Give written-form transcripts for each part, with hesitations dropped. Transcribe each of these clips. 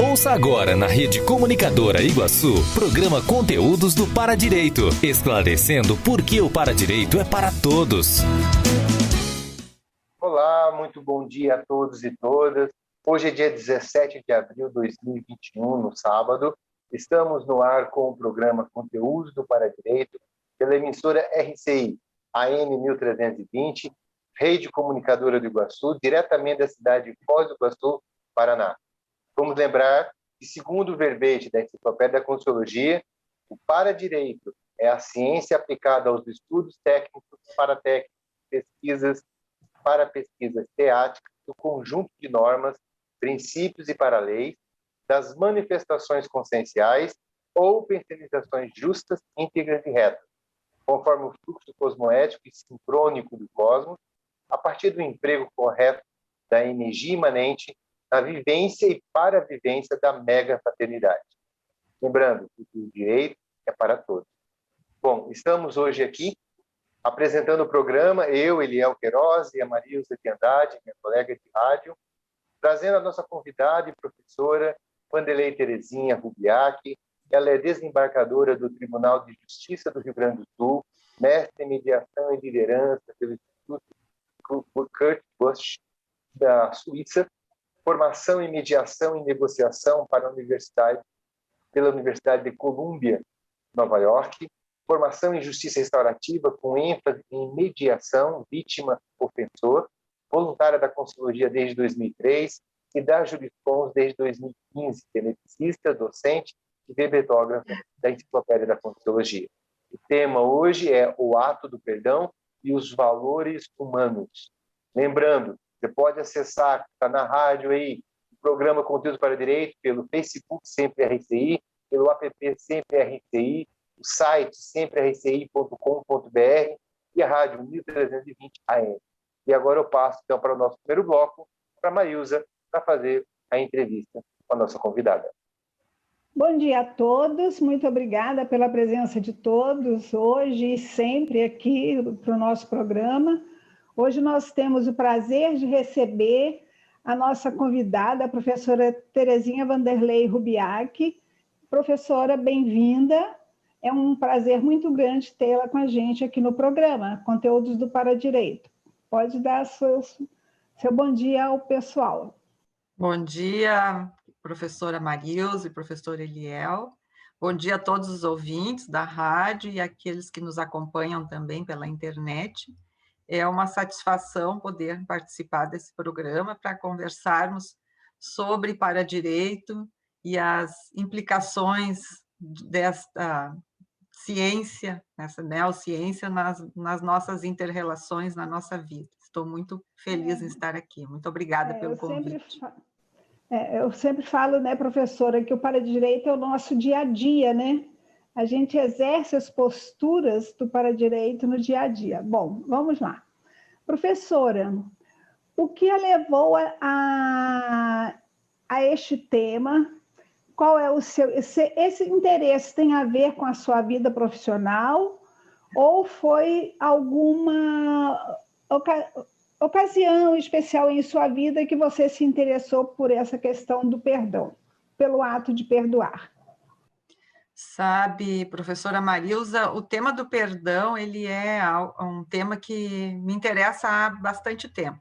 Ouça agora na Rede Comunicadora Iguaçu, programa Conteúdos do Paradireito, esclarecendo por que o Paradireito é para todos. Olá, muito bom dia a todos e todas. Hoje é dia 17 de abril de 2021, no sábado. Estamos no ar com o programa Conteúdos do Paradireito, pela emissora RCI, AM 1320, Rede Comunicadora do Iguaçu, diretamente da cidade de Foz do Iguaçu, Paraná. Vamos lembrar que, segundo o verbete da Enciclopédia da Consciologia, o Paradireito é a ciência aplicada aos estudos técnicos, pesquisas teáticas, do conjunto de normas, princípios e paraleis, das manifestações conscienciais ou pensionizações justas, íntegras e retas, conforme o fluxo cosmoético e sincrônico do cosmos, a partir do emprego correto da energia imanente na vivência e para a vivência da mega-fraternidade. Lembrando que o direito é para todos. Bom, estamos hoje aqui apresentando o programa, eu, Eliel Queiroz e a Marilza de Andrade, minha colega de rádio, trazendo a nossa convidada e professora, Wanderley Terezinha Rubiac. Ela é desembargadora do Tribunal de Justiça do Rio Grande do Sul, mestre em mediação e liderança pelo Instituto Kurt Busch, da Suíça, formação em mediação e negociação pela Universidade de Columbia, Nova York, formação em justiça restaurativa com ênfase em mediação vítima-ofensor, voluntária da Consciologia desde 2003 e da Juriscons desde 2015, geneticista, docente e verbetógrafa da Enciclopédia da Consciologia. O tema hoje é o ato do perdão e os valores humanos. Lembrando, você pode acessar, está na rádio aí, o programa Conteúdos para Direito, pelo Facebook Sempre RCI, pelo app Sempre RCI, o site semprerci.com.br e a rádio 1320 AM. E agora eu passo então para o nosso primeiro bloco, para a Marilza, para fazer a entrevista com a nossa convidada. Bom dia a todos, muito obrigada pela presença de todos hoje e sempre aqui para o nosso programa. Hoje nós temos o prazer de receber a nossa convidada, a professora Terezinha Wanderley Rubiac. Professora, bem-vinda. É um prazer muito grande tê-la com a gente aqui no programa, Conteúdos do Paradireito. Pode dar seu bom dia ao pessoal. Bom dia, professora Marilza e professor Eliel. Bom dia a todos os ouvintes da rádio e aqueles que nos acompanham também pela internet. É uma satisfação poder participar desse programa para conversarmos sobre paradireito e as implicações desta ciência, essa neociência nas nossas inter-relações, na nossa vida. Estou muito feliz em estar aqui. Muito obrigada pelo convite. Eu sempre falo, né, professora, que o paradireito é o nosso dia a dia, né? A gente exerce as posturas do paradireito no dia a dia. Bom, vamos lá. Professora, o que a levou a este tema? Qual é o seu... Esse interesse tem a ver com a sua vida profissional ou foi alguma ocasião especial em sua vida que você se interessou por essa questão do perdão, pelo ato de perdoar? Sabe, professora Marilza, o tema do perdão, ele é um tema que me interessa há bastante tempo.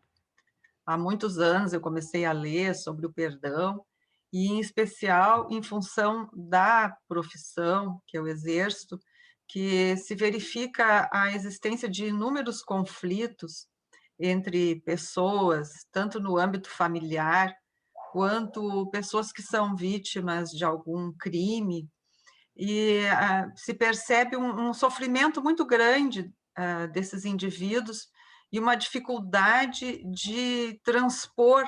Há muitos anos eu comecei a ler sobre o perdão, e em especial em função da profissão que eu exerço, que se verifica a existência de inúmeros conflitos entre pessoas, tanto no âmbito familiar, quanto pessoas que são vítimas de algum crime, e se percebe um sofrimento muito grande desses indivíduos e uma dificuldade de transpor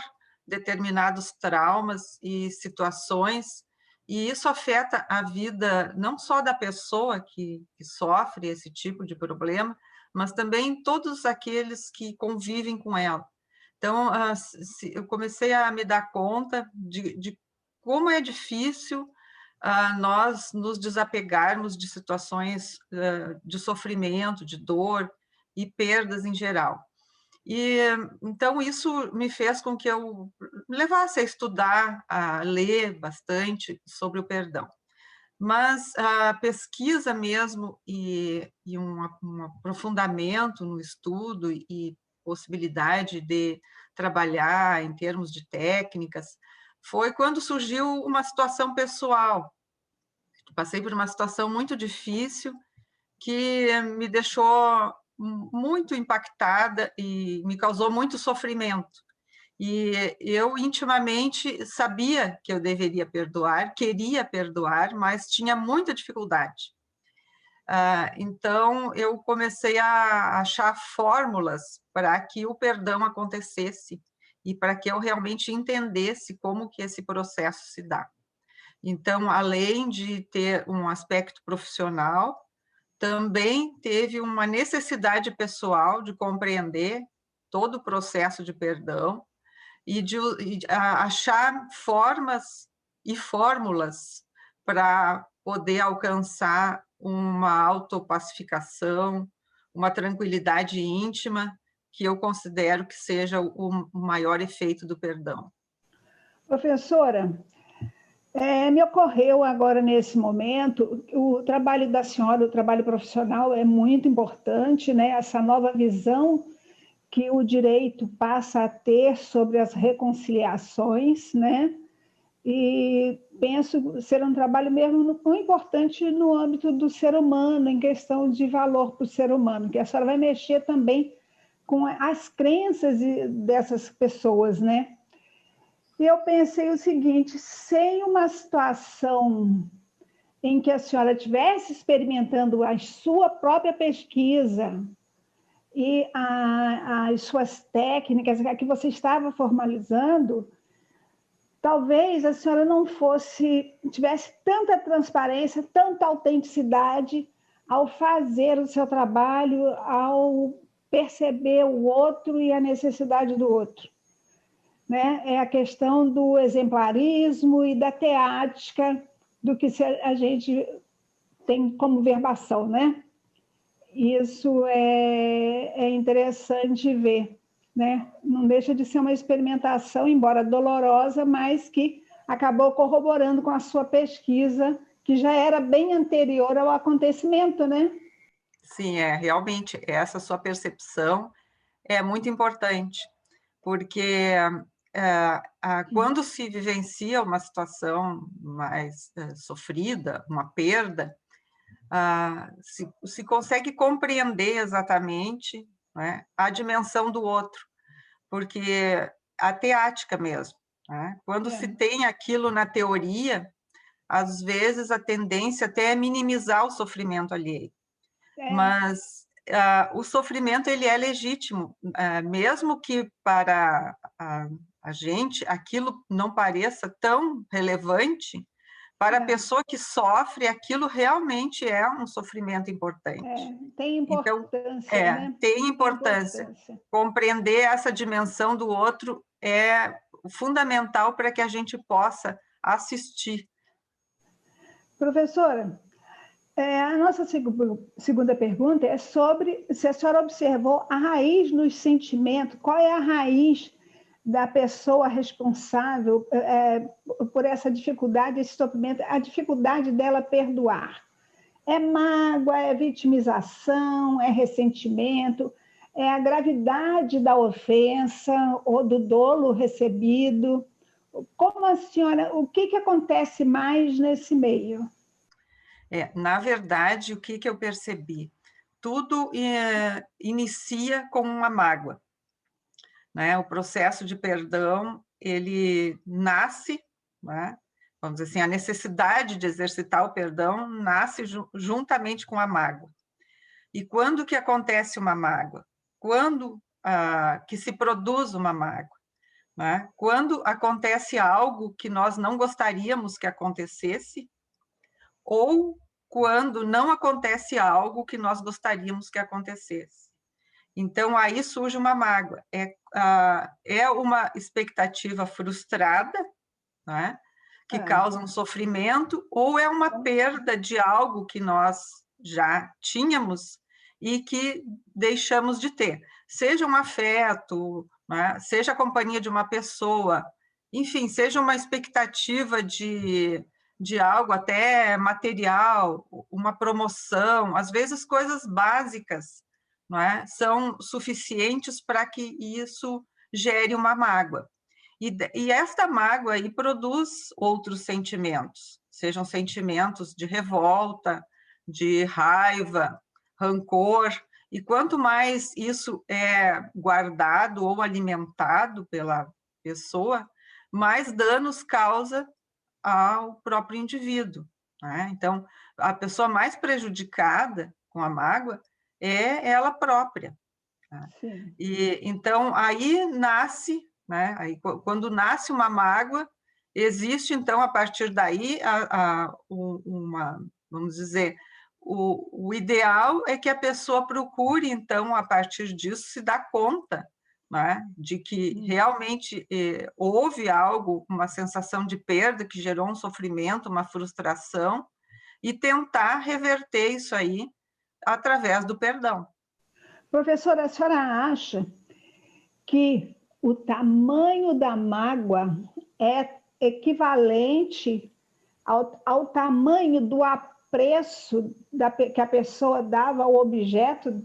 determinados traumas e situações, e isso afeta a vida não só da pessoa que sofre esse tipo de problema, mas também todos aqueles que convivem com ela. Então, eu comecei a me dar conta de como é difícil nós nos desapegarmos de situações de sofrimento, de dor e perdas em geral. E então isso me fez com que eu levasse a estudar, a ler bastante sobre o perdão. Mas a pesquisa mesmo e um aprofundamento no estudo e possibilidade de trabalhar em termos de técnicas foi quando surgiu uma situação pessoal. Passei por uma situação muito difícil que me deixou muito impactada e me causou muito sofrimento. E eu intimamente sabia que eu deveria perdoar, queria perdoar, mas tinha muita dificuldade. Então, eu comecei a achar fórmulas para que o perdão acontecesse e para que eu realmente entendesse como que esse processo se dá. Então, além de ter um aspecto profissional, também teve uma necessidade pessoal de compreender todo o processo de perdão e de achar formas e fórmulas para poder alcançar uma autopacificação, uma tranquilidade íntima, que eu considero que seja o maior efeito do perdão. Professora, me ocorreu agora nesse momento, o trabalho da senhora, o trabalho profissional é muito importante, né? Essa nova visão que o direito passa a ter sobre as reconciliações, né? E penso ser um trabalho mesmo muito importante no âmbito do ser humano, em questão de valor para o ser humano, que a senhora vai mexer também com as crenças dessas pessoas, né? E eu pensei o seguinte, sem uma situação em que a senhora estivesse experimentando a sua própria pesquisa e as suas técnicas, a que você estava formalizando, talvez a senhora não tivesse tanta transparência, tanta autenticidade ao fazer o seu trabalho, ao perceber o outro e a necessidade do outro. Né? É a questão do exemplarismo e da teática do que a gente tem como verbação, né? Isso é interessante ver, né? Não deixa de ser uma experimentação, embora dolorosa, mas que acabou corroborando com a sua pesquisa, que já era bem anterior ao acontecimento, né? Sim, realmente, essa sua percepção é muito importante, porque quando se vivencia uma situação mais sofrida, uma perda, se consegue compreender exatamente, né, a dimensão do outro, porque a teática mesmo, né? Quando se tem aquilo na teoria, às vezes a tendência até é minimizar o sofrimento alheio, mas o sofrimento ele é legítimo, mesmo que para a gente aquilo não pareça tão relevante, para a pessoa que sofre, aquilo realmente é um sofrimento importante. Tem importância, então, né? Tem importância. Compreender essa dimensão do outro é fundamental para que a gente possa assistir. Professora, a nossa segunda pergunta é sobre se a senhora observou a raiz nos sentimentos, qual é a raiz da pessoa responsável por essa dificuldade, esse sofrimento, a dificuldade dela perdoar. É mágoa, é vitimização, é ressentimento, é a gravidade da ofensa ou do dolo recebido. Como a senhora, o que acontece mais nesse meio? Na verdade, o que eu percebi? Tudo inicia com uma mágoa. Né? O processo de perdão, ele nasce, né? Vamos dizer assim, a necessidade de exercitar o perdão nasce juntamente com a mágoa. E quando que acontece uma mágoa? Quando que se produz uma mágoa? Né? Quando acontece algo que nós não gostaríamos que acontecesse, ou quando não acontece algo que nós gostaríamos que acontecesse. Então, aí surge uma mágoa. É uma expectativa frustrada, né, que causa um sofrimento, ou é uma perda de algo que nós já tínhamos e que deixamos de ter. seja um afeto, né? Seja a companhia de uma pessoa, enfim, seja uma expectativa de algo até material, uma promoção, às vezes coisas básicas, não é? São suficientes para que isso gere uma mágoa. E esta mágoa aí produz outros sentimentos, sejam sentimentos de revolta, de raiva, rancor, e quanto mais isso é guardado ou alimentado pela pessoa, mais danos causa ao próprio indivíduo, né? Então, a pessoa mais prejudicada com a mágoa é ela própria. Tá? E então aí nasce, né? Aí, quando nasce uma mágoa, existe então a partir daí vamos dizer, o ideal é que a pessoa procure então a partir disso se dar conta, né, de que realmente houve algo, uma sensação de perda que gerou um sofrimento, uma frustração, e tentar reverter isso aí através do perdão. Professora, a senhora acha que o tamanho da mágoa é equivalente ao tamanho do apreço que a pessoa dava ao objeto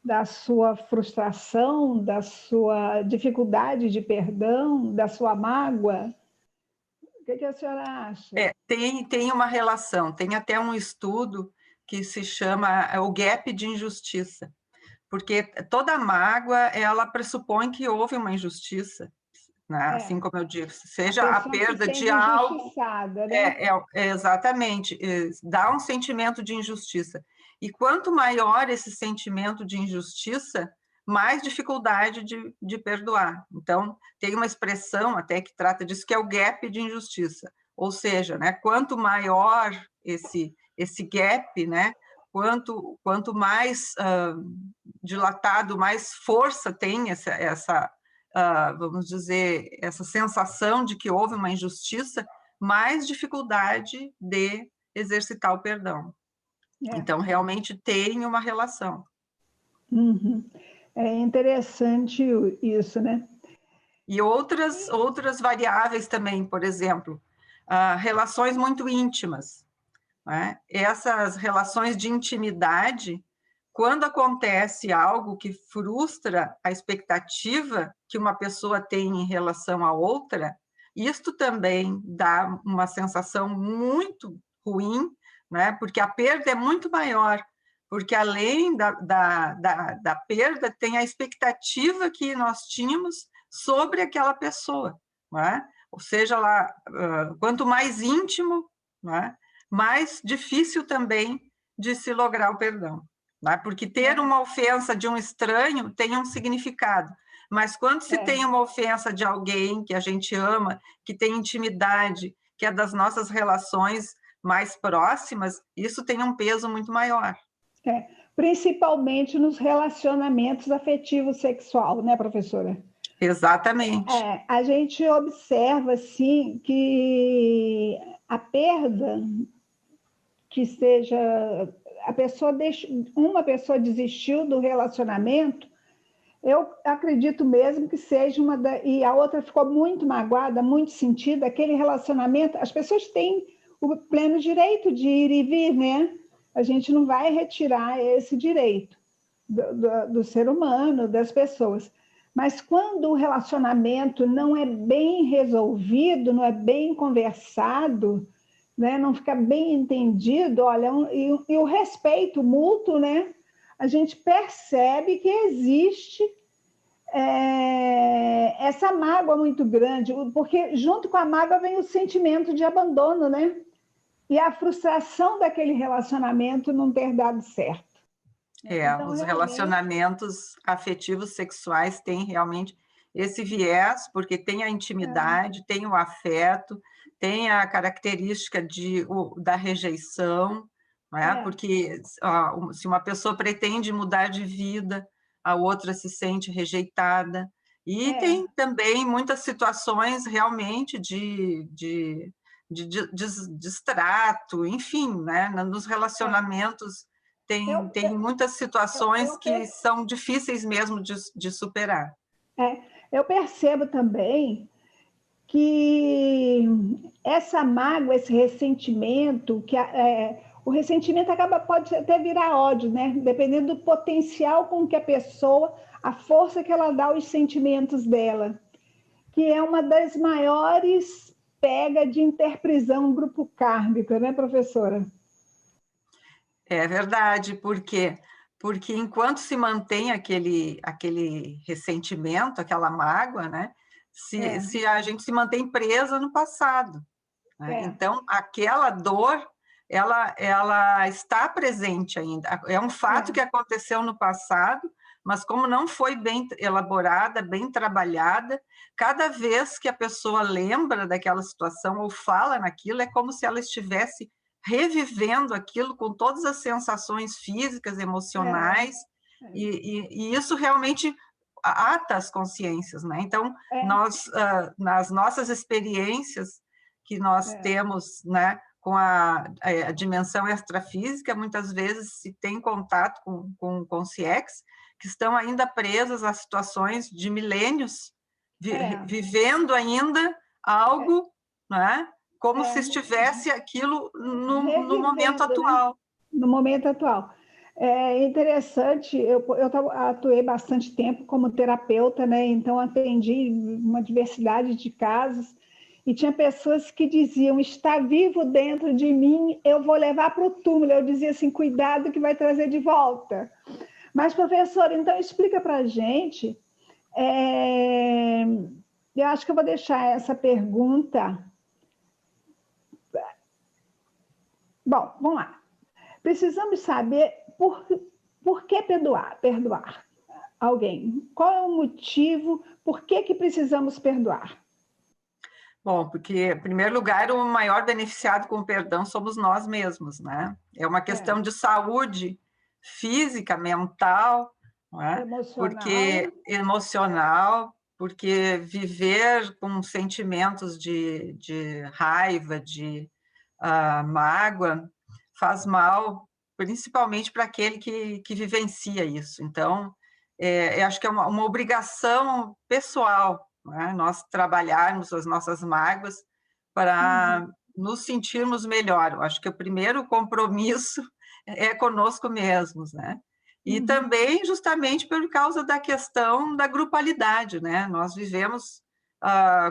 da sua frustração, da sua dificuldade de perdão, da sua mágoa? O que a senhora acha? Tem uma relação, tem até um estudo que se chama o gap de injustiça, porque toda mágoa, ela pressupõe que houve uma injustiça, né? Assim como eu disse, seja a perda de algo... Né? Exatamente, dá um sentimento de injustiça. E quanto maior esse sentimento de injustiça, mais dificuldade de perdoar. Então, tem uma expressão até que trata disso, que é o gap de injustiça. Ou seja, né, quanto maior esse gap, né, quanto mais dilatado, mais força tem essa vamos dizer, essa sensação de que houve uma injustiça, mais dificuldade de exercitar o perdão. Então, realmente tem uma relação. Uhum. É interessante isso, né? E outras variáveis também, por exemplo, relações muito íntimas, né? Essas relações de intimidade, quando acontece algo que frustra a expectativa que uma pessoa tem em relação à outra, isto também dá uma sensação muito ruim, né? Porque a perda é muito maior, porque além da perda, tem a expectativa que nós tínhamos sobre aquela pessoa, né? Ou seja, lá, quanto mais íntimo, né? Mais difícil também de se lograr o perdão. Né? Porque ter uma ofensa de um estranho tem um significado, mas quando se tem uma ofensa de alguém que a gente ama, que tem intimidade, que é das nossas relações mais próximas, isso tem um peso muito maior. Principalmente nos relacionamentos afetivos sexual, né, professora? Exatamente. A gente observa, assim, que a perda, que seja uma pessoa desistiu do relacionamento, eu acredito mesmo que seja e a outra ficou muito magoada, muito sentida, aquele relacionamento, as pessoas têm o pleno direito de ir e vir, né? A gente não vai retirar esse direito do ser humano, das pessoas. Mas quando o relacionamento não é bem resolvido, não é bem conversado, né, não fica bem entendido, olha, e o respeito mútuo, né, a gente percebe que existe essa mágoa muito grande, porque junto com a mágoa vem o sentimento de abandono, né? E a frustração daquele relacionamento não ter dado certo. Então, os relacionamentos afetivos sexuais têm realmente esse viés, porque tem a intimidade, tem o afeto, tem a característica da rejeição, né? Porque se uma pessoa pretende mudar de vida, a outra se sente rejeitada. E tem também muitas situações realmente de distrato, enfim, né? Nos relacionamentos tem muitas situações que são difíceis mesmo de superar. Eu percebo também que essa mágoa, esse ressentimento, o ressentimento pode até virar ódio, né? Dependendo do potencial com que a pessoa, a força que ela dá aos sentimentos dela, que é uma das maiores pegas de interprisão grupo kármico, né, professora? É verdade, por quê? Porque enquanto se mantém aquele ressentimento, aquela mágoa, né? Se a gente se mantém presa no passado, né? Então, aquela dor, ela está presente ainda. É um fato que aconteceu no passado, mas como não foi bem elaborada, bem trabalhada, cada vez que a pessoa lembra daquela situação ou fala naquilo, é como se ela estivesse revivendo aquilo com todas as sensações físicas, emocionais, e isso realmente ata as consciências, né? Então, nós, nas nossas experiências que nós temos, né, com a dimensão extrafísica, muitas vezes se tem contato com consciex, que estão ainda presas a situações de milênios, vivendo ainda algo, né, como se estivesse aquilo no momento atual. Né? No momento atual. É interessante, eu atuei bastante tempo como terapeuta, né? Então atendi uma diversidade de casos, e tinha pessoas que diziam, está vivo dentro de mim, eu vou levar para o túmulo. Eu dizia assim, cuidado que vai trazer de volta. Mas, professora, então explica para a gente, eu acho que eu vou deixar essa pergunta. Bom, vamos lá. Precisamos saber por que perdoar alguém. Qual é o motivo, por que precisamos perdoar? Bom, porque, em primeiro lugar, o maior beneficiado com o perdão somos nós mesmos, né? É uma questão de saúde física, mental, não é? Emocional, porque viver com sentimentos de raiva, de mágoa, faz mal, principalmente para aquele que vivencia isso. Então, eu acho que é uma obrigação pessoal, né? Nós trabalharmos as nossas mágoas para nos sentirmos melhor. Eu acho que o primeiro compromisso é conosco mesmos, né? E também justamente por causa da questão da grupalidade, né? Nós vivemos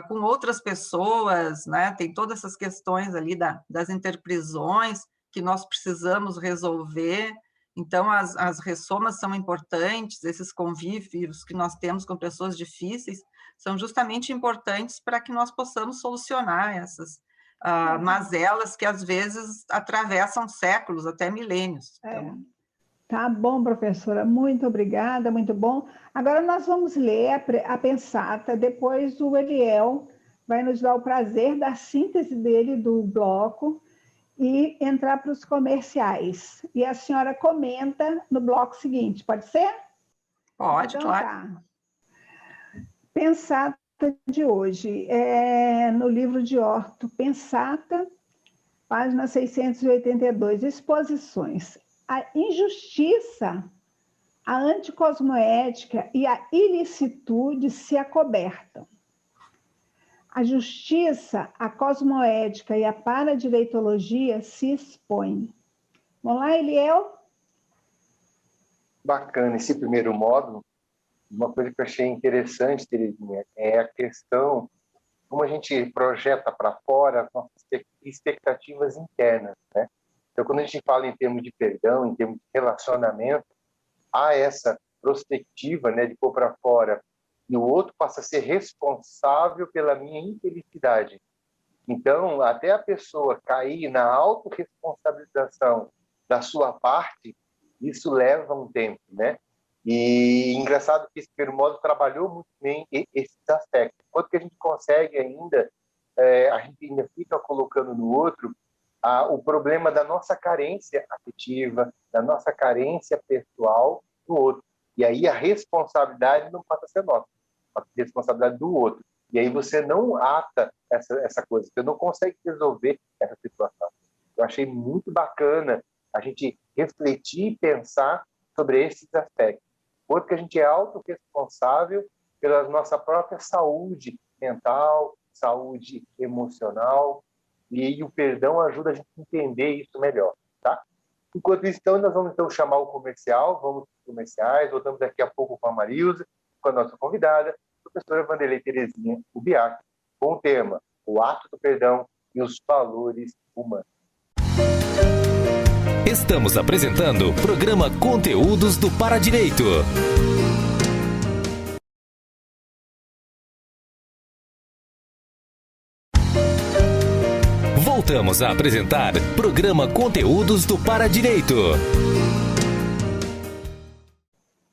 com outras pessoas, né? Tem todas essas questões ali das interprisões que nós precisamos resolver. Então, as ressomas são importantes, esses convívios que nós temos com pessoas difíceis são justamente importantes para que nós possamos solucionar essas mazelas que, às vezes, atravessam séculos, até milênios. Então... Tá bom, professora, muito obrigada, muito bom. Agora nós vamos ler a Pensata, depois o Eliel vai nos dar o prazer da síntese dele do bloco e entrar para os comerciais. E a senhora comenta no bloco seguinte, pode ser? Pode, então, claro. Tá. Pensata de hoje, no livro de Orto, Pensata, página 682, exposições. A injustiça, a anticosmoética e a ilicitude se acobertam. A justiça, a cosmoética e a paradireitologia se expõem. Vamos lá, Eliel? Bacana. Esse primeiro módulo, uma coisa que eu achei interessante, Terezinha, é a questão como a gente projeta para fora as nossas expectativas internas, né? Então, quando a gente fala em termos de perdão, em termos de relacionamento, há essa perspectiva, né, de pôr para fora, e o outro passa a ser responsável pela minha infelicidade. Então, até a pessoa cair na autorresponsabilização da sua parte, isso leva um tempo, né? E engraçado que esse primeiro módulo trabalhou muito bem esses aspectos. Quanto que a gente consegue ainda, a gente ainda fica colocando no outro o problema da nossa carência afetiva, da nossa carência pessoal no outro. E aí a responsabilidade não passa a ser nossa, passa a ser responsabilidade do outro. E aí você não ata essa coisa, você não consegue resolver essa situação. Eu achei muito bacana a gente refletir e pensar sobre esses aspectos. Outro que a gente é autorresponsável pela nossa própria saúde mental, saúde emocional, e o perdão ajuda a gente a entender isso melhor, tá? Enquanto isso, então, nós vamos então chamar o comercial, vamos para os comerciais, voltamos daqui a pouco com a Marilza, com a nossa convidada, a professora Wanderlei Terezinha Ubiac, com o tema O Ato do Perdão e os Valores Humanos. Estamos apresentando o programa Conteúdos do Paradireito. Voltamos a apresentar programa Conteúdos do Paradireito.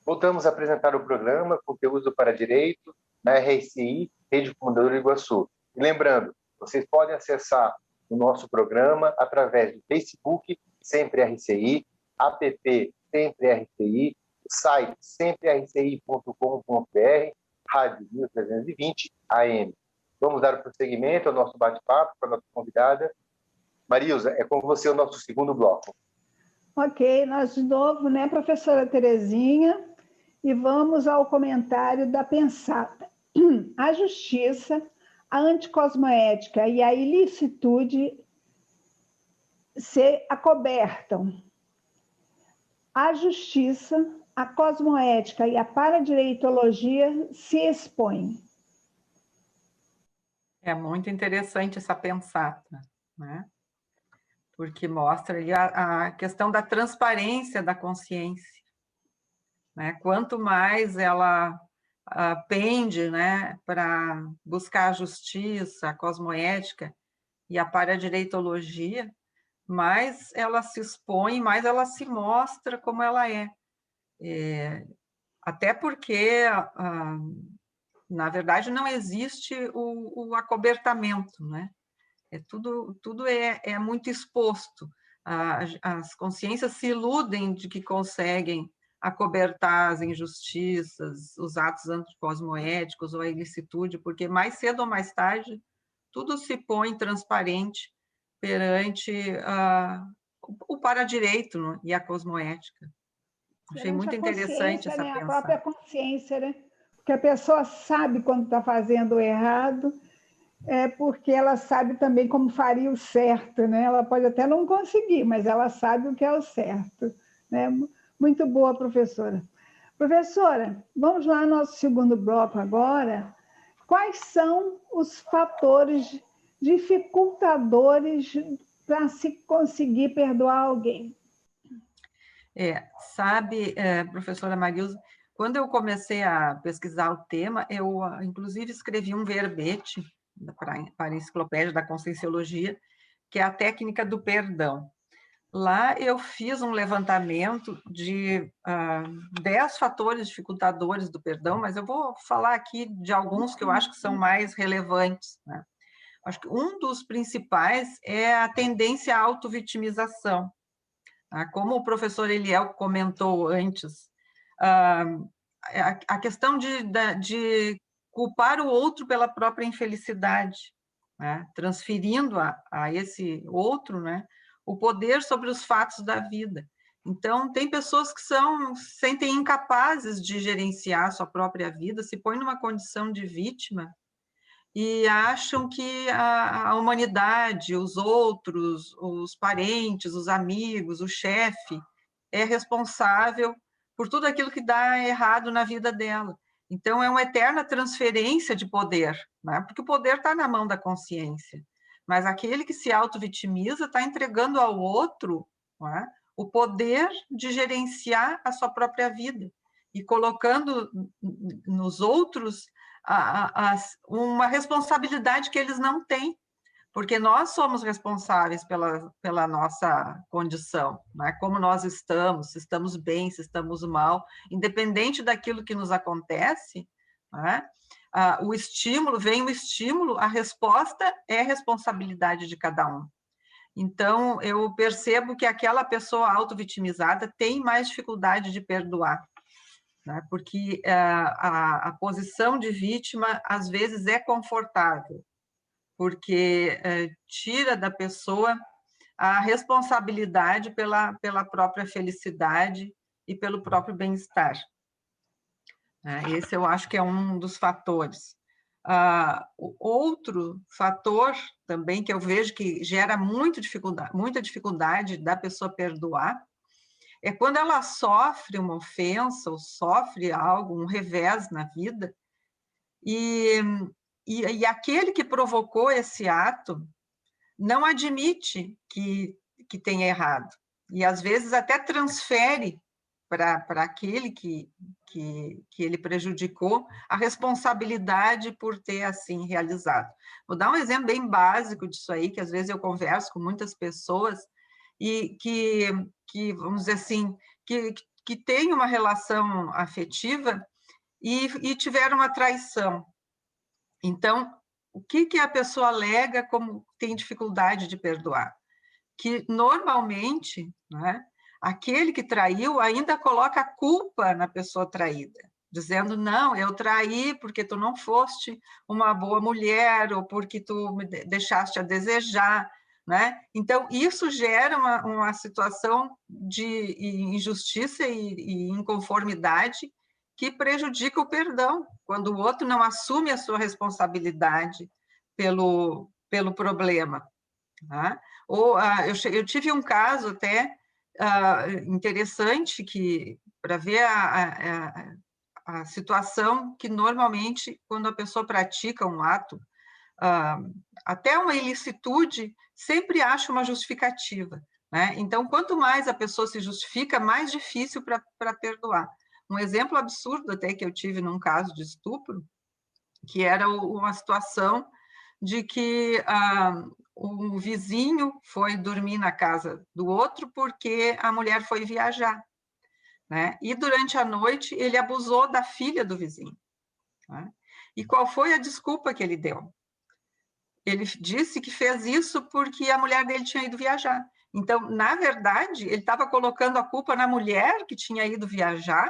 Voltamos a apresentar o programa Conteúdos do Paradireito na RCI, Rede Fundadora do Iguaçu. E lembrando, vocês podem acessar o nosso programa através do Facebook, Sempre RCI, app Sempre RCI, site semprerci.com.br, rádio 1320 AM. Vamos dar o prosseguimento ao nosso bate-papo com a nossa convidada. Marilza, é com você o nosso segundo bloco. Ok, nós de novo, né, professora Terezinha, e vamos ao comentário da pensada. A justiça, a anticosmoética e a ilicitude se acobertam. A justiça, a cosmoética e a paradireitologia se expõem. É muito interessante essa pensata, né? Porque mostra ali a questão da transparência da consciência, né? Quanto mais ela pende, né, para buscar a justiça, a cosmoética e a paradireitologia, mais ela se expõe, mais ela se mostra como ela é. Até porque, na verdade, não existe o acobertamento, né? Tudo é muito exposto. As consciências se iludem de que conseguem acobertar as injustiças, os atos anticosmoéticos ou a ilicitude, porque mais cedo ou mais tarde tudo se põe transparente perante o paradireito, né, e a cosmoética. Achei muito interessante essa né? pensão. A própria consciência, né? Porque a pessoa sabe quando está fazendo errado, porque ela sabe também como faria o certo, né? Ela pode até não conseguir, mas ela sabe o que é o certo, né? Muito boa, professora. Professora, vamos lá no nosso segundo bloco agora. Quais são os fatores dificultadores para se conseguir perdoar alguém? Professora Marilza, quando eu comecei a pesquisar o tema, eu, inclusive, escrevi um verbete para a Enciclopédia da Conscienciologia, que é a técnica do perdão. Lá eu fiz um levantamento de 10 fatores dificultadores do perdão, mas eu vou falar aqui de alguns que eu acho que são mais relevantes, né? Acho que um dos principais é a tendência à autovitimização. Como o professor Eliel comentou antes, a questão de culpar o outro pela própria infelicidade, né? Transferindo a esse outro, né, o poder sobre os fatos da vida. Então, tem pessoas que se sentem incapazes de gerenciar a sua própria vida, se põem numa condição de vítima e acham que a humanidade, os outros, os parentes, os amigos, o chefe, é responsável por tudo aquilo que dá errado na vida dela. Então, é uma eterna transferência de poder, né? Porque o poder está na mão da consciência. Mas aquele que se auto-vitimiza está entregando ao outro, né, o poder de gerenciar a sua própria vida e colocando nos outros uma responsabilidade que eles não têm, porque nós somos responsáveis pela nossa condição, né? Como nós estamos, se estamos bem, se estamos mal, independente daquilo que nos acontece, né? O estímulo, a resposta é responsabilidade de cada um. Então, eu percebo que aquela pessoa auto-vitimizada tem mais dificuldade de perdoar, né? Porque a posição de vítima, às vezes, é confortável, porque tira da pessoa a responsabilidade pela própria felicidade e pelo próprio bem-estar. Esse eu acho que é um dos fatores. O outro fator também que eu vejo que gera muita dificuldade da pessoa perdoar é quando ela sofre uma ofensa ou sofre algo, um revés na vida, e aquele que provocou esse ato não admite que tenha errado. E, às vezes, até transfere para aquele que ele prejudicou a responsabilidade por ter, assim, realizado. Vou dar um exemplo bem básico disso aí, que, às vezes, eu converso com muitas pessoas e que vamos dizer assim, que tem uma relação afetiva e tiveram uma traição. Então, o que a pessoa alega como tem dificuldade de perdoar? Que, normalmente, né, aquele que traiu ainda coloca a culpa na pessoa traída, dizendo, não, eu traí porque tu não foste uma boa mulher, ou porque tu me deixaste a desejar, né? Então, isso gera uma situação de injustiça e inconformidade que prejudica o perdão, quando o outro não assume a sua responsabilidade pelo problema. Tá? Ou, eu tive um caso até interessante para ver a situação que, normalmente, quando a pessoa pratica um ato, até uma ilicitude, sempre acha uma justificativa. Né? Então, quanto mais a pessoa se justifica, mais difícil para perdoar. Um exemplo absurdo até que eu tive num caso de estupro, que era uma situação de que um vizinho foi dormir na casa do outro porque a mulher foi viajar. Né? E durante a noite ele abusou da filha do vizinho. Né? E qual foi a desculpa que ele deu? Ele disse que fez isso porque a mulher dele tinha ido viajar. Então, na verdade, ele estava colocando a culpa na mulher que tinha ido viajar,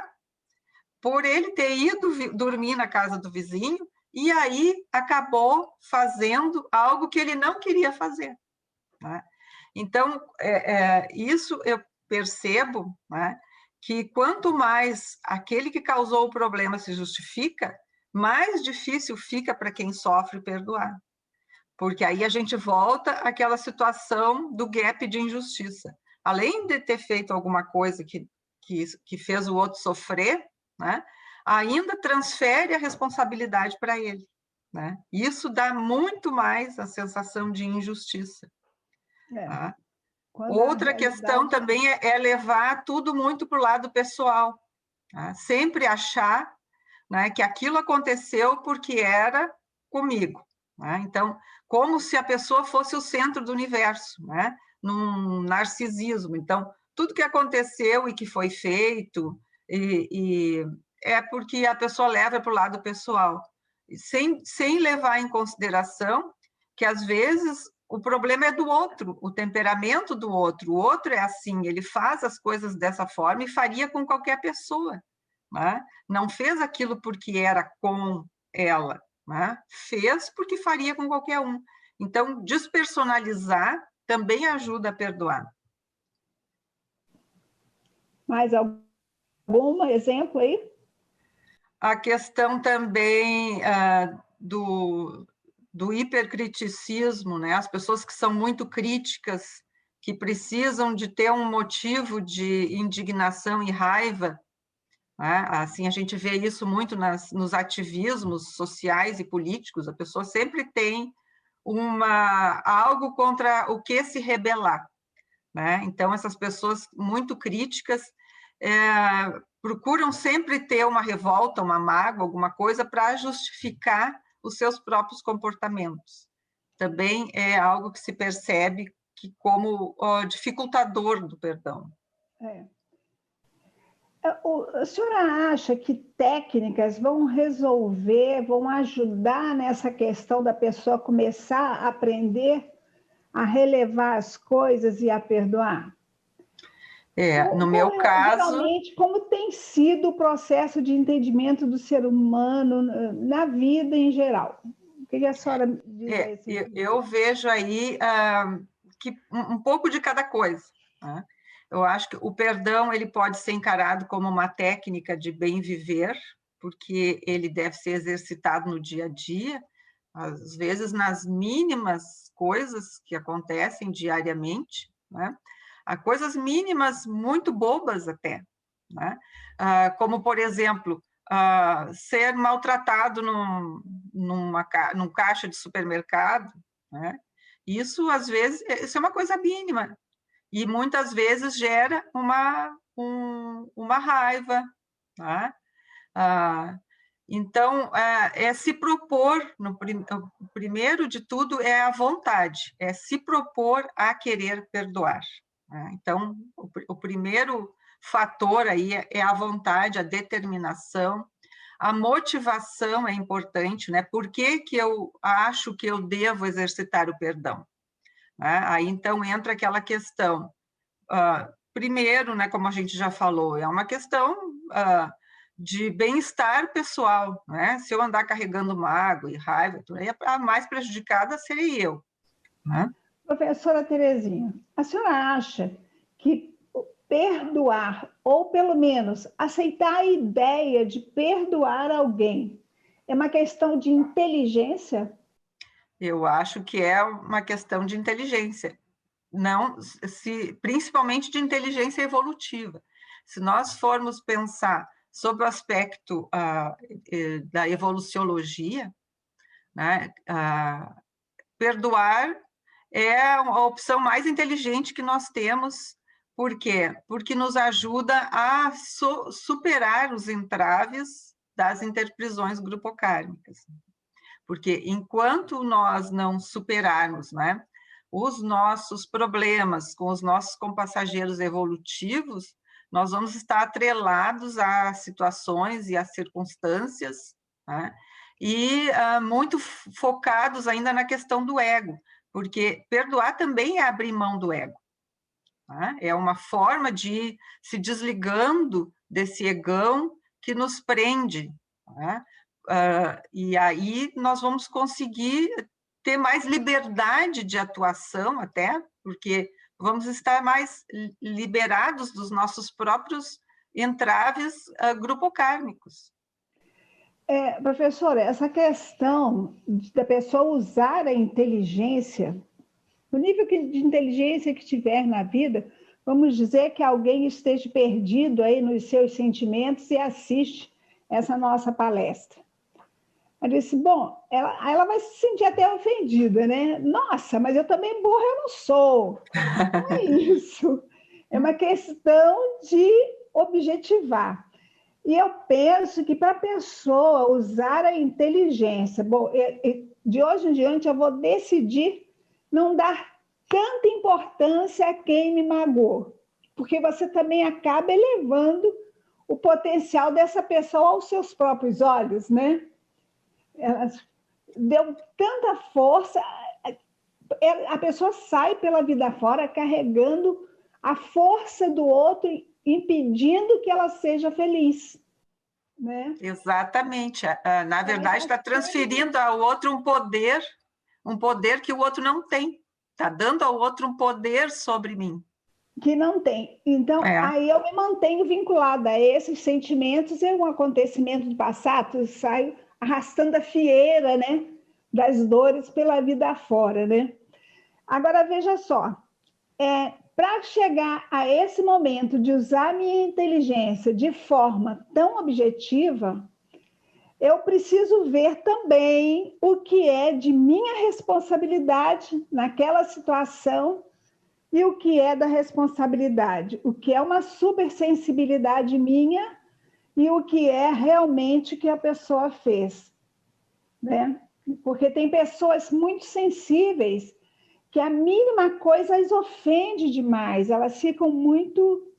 por ele ter ido dormir na casa do vizinho, e aí acabou fazendo algo que ele não queria fazer. Né? Então, isso eu percebo, né, que quanto mais aquele que causou o problema se justifica, mais difícil fica para quem sofre perdoar. Porque aí a gente volta àquela situação do gap de injustiça. Além de ter feito alguma coisa que fez o outro sofrer, né, ainda transfere a responsabilidade para ele. Né? Isso dá muito mais a sensação de injustiça. Tá? Outra questão também é levar tudo muito para o lado pessoal. Tá? Sempre achar, né, que aquilo aconteceu porque era comigo. Né? Então, como se a pessoa fosse o centro do universo, né? Num narcisismo. Então, tudo que aconteceu e que foi feito é porque a pessoa leva para o lado pessoal, sem levar em consideração que, às vezes, o problema é do outro, o temperamento do outro. O outro é assim, ele faz as coisas dessa forma e faria com qualquer pessoa. Né? Não fez aquilo porque era com ela, né? Fez porque faria com qualquer um. Então, despersonalizar também ajuda a perdoar. Mais algum exemplo aí? A questão também do hipercriticismo, né? As pessoas que são muito críticas, que precisam de ter um motivo de indignação e raiva, né? Assim, a gente vê isso muito nos ativismos sociais e políticos, a pessoa sempre tem algo contra o que se rebelar. Né? Então, essas pessoas muito críticas procuram sempre ter uma revolta, uma mágoa, alguma coisa para justificar os seus próprios comportamentos. Também é algo que se percebe como dificultador do perdão. A senhora acha que técnicas vão resolver, vão ajudar nessa questão da pessoa começar a aprender a relevar as coisas e a perdoar? No meu caso... Geralmente, como tem sido o processo de entendimento do ser humano na vida em geral? O que a senhora diz a esse? Eu vejo aí que um pouco de cada coisa, né? Eu acho que o perdão ele pode ser encarado como uma técnica de bem viver, porque ele deve ser exercitado no dia a dia, às vezes nas mínimas coisas que acontecem diariamente, né? Há coisas mínimas muito bobas até, né? Como, por exemplo, ser maltratado num caixa de supermercado, né? Isso, às vezes, isso é uma coisa mínima, e muitas vezes gera uma raiva, né? Então, é se propor, o primeiro de tudo é a vontade, é se propor a querer perdoar, né? Então, o primeiro fator aí é a vontade, a determinação, a motivação é importante, né? Por que que eu acho que eu devo exercitar o perdão? Né? Aí, então, entra aquela questão, primeiro, né, como a gente já falou, é uma questão de bem-estar pessoal, né? Se eu andar carregando mágoa e raiva, a mais prejudicada seria eu, né? Professora Terezinha, a senhora acha que perdoar, ou pelo menos aceitar a ideia de perdoar alguém, é uma questão de inteligência? Eu acho que é uma questão de inteligência, principalmente de inteligência evolutiva. Se nós formos pensar sobre o aspecto da evoluciologia, né, perdoar é a opção mais inteligente que nós temos. Por quê? Porque nos ajuda a superar os entraves das interprisões grupocármicas. Porque enquanto nós não superarmos, né, os nossos problemas com os nossos compassageiros evolutivos, nós vamos estar atrelados a situações e a circunstâncias, né, e muito focados ainda na questão do ego, porque perdoar também é abrir mão do ego, né? É uma forma de ir se desligando desse egão que nos prende, né? E aí nós vamos conseguir ter mais liberdade de atuação até, porque vamos estar mais liberados dos nossos próprios entraves grupocármicos. Professora, essa questão da pessoa usar a inteligência, o nível de inteligência que tiver na vida, vamos dizer que alguém esteja perdido aí nos seus sentimentos e assiste essa nossa palestra. Ela disse, bom, ela vai se sentir até ofendida, né? Nossa, mas eu também burra eu não sou. Não é isso. É uma questão de objetivar. E eu penso que para a pessoa usar a inteligência, bom, de hoje em diante eu vou decidir não dar tanta importância a quem me magoou, porque você também acaba elevando o potencial dessa pessoa aos seus próprios olhos, né? Ela deu tanta força, a pessoa sai pela vida fora carregando a força do outro, impedindo que ela seja feliz, né? Exatamente. Na verdade, está transferindo ao outro um poder que o outro não tem. Está dando ao outro um poder sobre mim. Que não tem. Então, aí eu me mantenho vinculada a esses sentimentos, é um acontecimento do passado, eu saio arrastando a fieira, né, das dores pela vida afora, né? Agora, veja só, para chegar a esse momento de usar minha inteligência de forma tão objetiva, eu preciso ver também o que é de minha responsabilidade naquela situação e o que é da responsabilidade, o que é uma supersensibilidade minha e o que é realmente que a pessoa fez, né? Porque tem pessoas muito sensíveis que a mínima coisa as ofende demais, elas ficam muito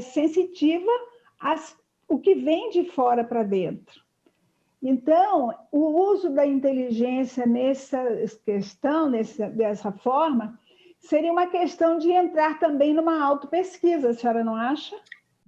sensitivas ao que vem de fora para dentro. Então, o uso da inteligência nessa questão, dessa forma, seria uma questão de entrar também numa autopesquisa, a senhora não acha?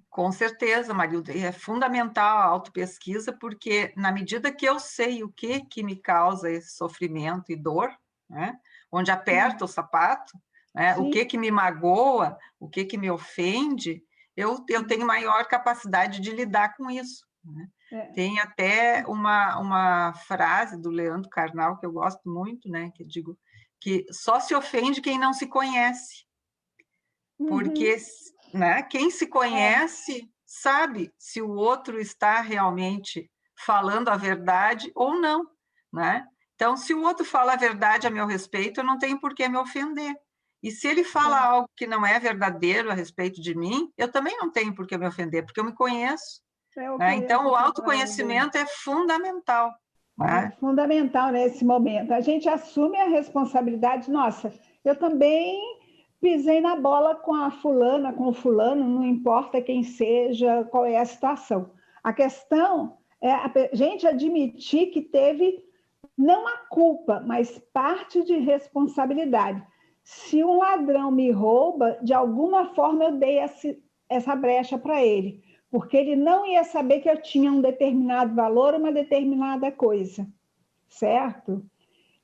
Com certeza, Marilda, é fundamental a autopesquisa, porque na medida que eu sei o que me causa esse sofrimento e dor, né, onde aperta o sapato, né? O que me magoa, o que me ofende, eu tenho maior capacidade de lidar com isso, né? Tem até uma frase do Leandro Carnal, que eu gosto muito, né? Que eu digo que só se ofende quem não se conhece. Porque, né, quem se conhece sabe se o outro está realmente falando a verdade ou não, né? Então, se o outro fala a verdade a meu respeito, eu não tenho por que me ofender. E se ele fala algo que não é verdadeiro a respeito de mim, eu também não tenho por que me ofender, porque eu me conheço. Né? Então, o autoconhecimento é fundamental. Né? É fundamental nesse momento. A gente assume a responsabilidade. Nossa, eu também pisei na bola com a fulana, com o fulano, não importa quem seja, qual é a situação. A questão é a gente admitir que teve não a culpa, mas parte de responsabilidade. Se um ladrão me rouba, de alguma forma eu dei essa brecha para ele, porque ele não ia saber que eu tinha um determinado valor, uma determinada coisa, certo?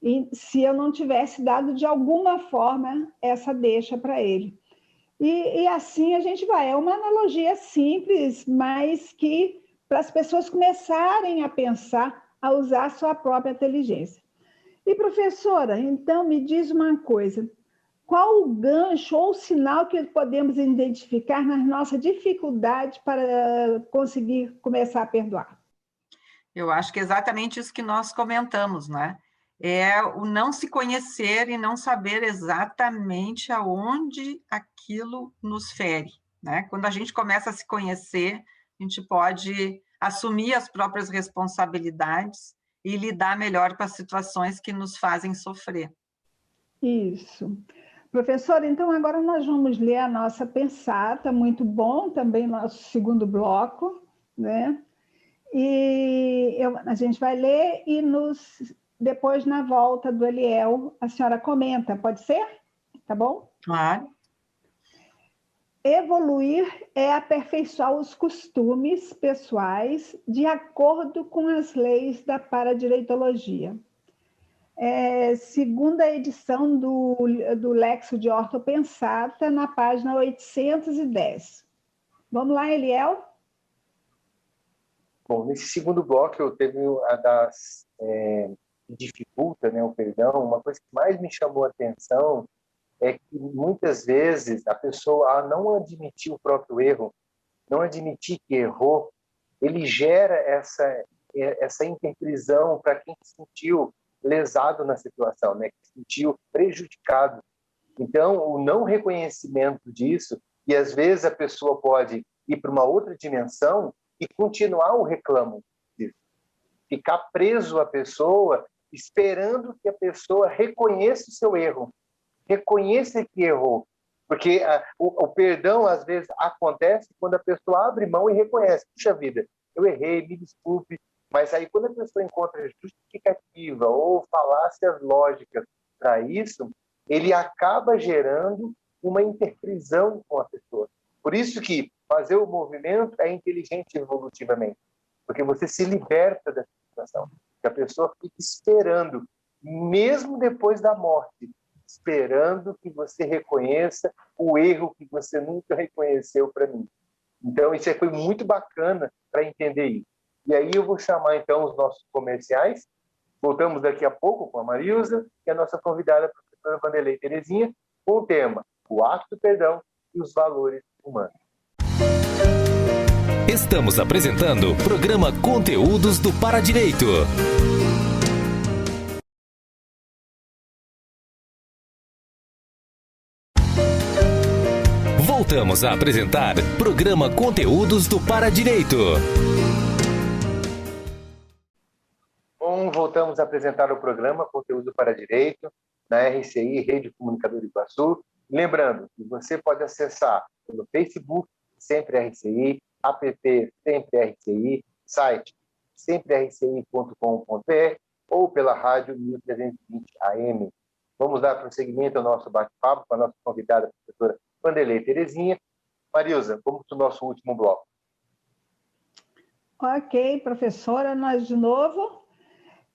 E se eu não tivesse dado, de alguma forma, essa deixa para ele. E assim a gente vai. É uma analogia simples, mas que para as pessoas começarem a pensar, a usar a sua própria inteligência. E, professora, então me diz uma coisa. Qual o gancho ou o sinal que podemos identificar na nossa dificuldade para conseguir começar a perdoar? Eu acho que é exatamente isso que nós comentamos, né? É o não se conhecer e não saber exatamente aonde aquilo nos fere, né? Quando a gente começa a se conhecer, a gente pode assumir as próprias responsabilidades e lidar melhor com as situações que nos fazem sofrer. Isso. Professora, então agora nós vamos ler a nossa pensata, muito bom, também nosso segundo bloco, né? E a gente vai ler e depois, na volta do Eliel, a senhora comenta, pode ser? Tá bom? Claro. Evoluir é aperfeiçoar os costumes pessoais de acordo com as leis da paradireitologia. Segunda edição do Lexo de Ortopensata, na página 810. Vamos lá, Eliel? Bom, nesse segundo bloco eu teve a das que dificulta, né, o perdão. Uma coisa que mais me chamou a atenção é que muitas vezes a pessoa, ao não admitir o próprio erro, não admitir que errou, ele gera essa interprisão para quem se sentiu lesado na situação, né, que se sentiu prejudicado. Então, o não reconhecimento disso, e às vezes a pessoa pode ir para uma outra dimensão e continuar o reclamo disso. Ficar preso à pessoa, esperando que a pessoa reconheça o seu erro, reconheça que errou. Porque o perdão, às vezes, acontece quando a pessoa abre mão e reconhece. Puxa vida, eu errei, me desculpe. Mas aí, quando a pessoa encontra justificativa ou falácias lógicas para isso, ele acaba gerando uma interprisão com a pessoa. Por isso que fazer o movimento é inteligente evolutivamente, porque você se liberta dessa situação. Que a pessoa fica esperando, mesmo depois da morte, esperando que você reconheça o erro que você nunca reconheceu para mim. Então, isso foi muito bacana para entender isso. E aí eu vou chamar, então, os nossos comerciais. Voltamos daqui a pouco com a Marilza e a nossa convidada, a professora Vanderlei Terezinha, com o tema o ato do perdão e os valores humanos. Estamos apresentando o programa Conteúdos do Paradireito. Voltamos a apresentar programa Conteúdos do Paradireito. Bom, voltamos a apresentar o programa Conteúdo para Direito, na RCI, Rede Comunicadora Iguaçu. Lembrando que você pode acessar pelo Facebook, Sempre RCI, app Sempre RCI, site semprerci.com.br ou pela rádio 1320 AM. Vamos dar prosseguimento ao nosso bate-papo com a nossa convidada, a professora Vanderlei Terezinha. Marilza, vamos para o nosso último bloco. Ok, professora, nós de novo.